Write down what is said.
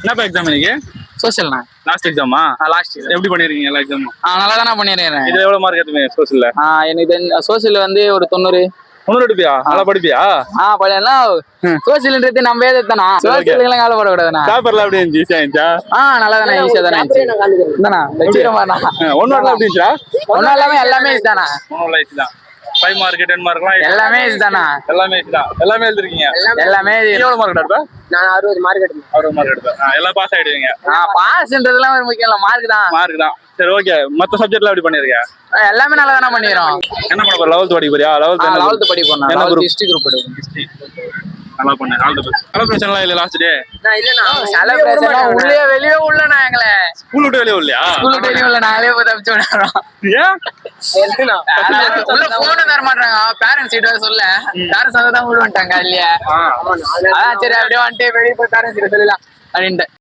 என்னப்பா எக்ஸாம் இன்னைக்கு? சோசியல்ண்ணா. Last எக்ஸாமா? Last எப்படி பண்ணிருக்கீங்க எல்லா எக்ஸாமும்? நல்லா தானே பண்ணிருக்கேன். இது எவ்வளவு மார்க் எடுத்தீங்க சோசியல்ல? எனக்கு சோசியல் வந்து ஒரு 90. 90 எடுப்பியா? நல்லா படிப்பியா? படிக்கலாம். சோசியல்ன்றது நம்ம ஏதானா சோசியலுக்கு கவலைப்படக்கூடாதுண்ணா. பேப்பர்ல எப்படி இருந்துச்சு? ஈஸியா இருந்துச்சா? நல்லா தானே ஈஸியா தானே இருந்துச்சு. வச்சுக்கிறோம்ண்ணா. ஒன் வார்ட்ல எப்படி இருந்துச்சா? ஒன்னும் எல்லாமே ஈஸி தானா? ஒன்னும் ஈஸி தான். 5 மார்க் 10 மார்க்லாம் எல்லாமே ஈஸி தானா? எல்லாமே ஈஸி தான். எல்லாமே எழுதிருக்கீங்க? எல்லாமே எவ்வளவு மார்க் எடுப்ப? நான் 60 மார்க் எடுத்தேன். 60 மார்க் எடுப்பேன். எல்லாம் பாஸ் ஆயிடுவீங்க. பாஸ்ன்றதுலாம் ஒரு முக்கியம் இல்ல, மார்க் தான். மார்க் தான். சரி ஓகே. மத்த சப்ஜெக்ட்லாம் எப்படி பண்ணிருக்க? எல்லாமே நல்லா தானே பண்ணிக்கிறோம். என்ன பண்ண போற? 11th படிக்க போறியா? 11th படிப்போம். என்ன குரூப்? ஹிஸ்டரி குரூப் எடுப்போம். நல்லா பண்ணு. All the best. செலிப்ரேஷன்லாம் இல்ல லாஸ்ட் டே? இல்லண்ணா செலிப்ரேஷன் உள்ளே வெளியே உள்ளனா எங்களே. ஸ்கூல் விட்டு வெளிய இல்லையா? ஸ்கூல் விட்டு வெளியே உள்ள நாங்களே போய் தப்பிச்சு விடுறோம். ஏன்? உள்ள போன் தர மாட்டாங்க. பேரண்ட்ஸ் கிட்ட சொல்ல. பேரண்ட்ஸ் வந்து தான் உள்ள வந்துட்டாங்க இல்லையா? அதான் சரி அப்படியே வந்துட்டு வெளியே போய் பேரண்ட்ஸ் கிட்ட சொல்லலாம் அப்படின்ட்டு.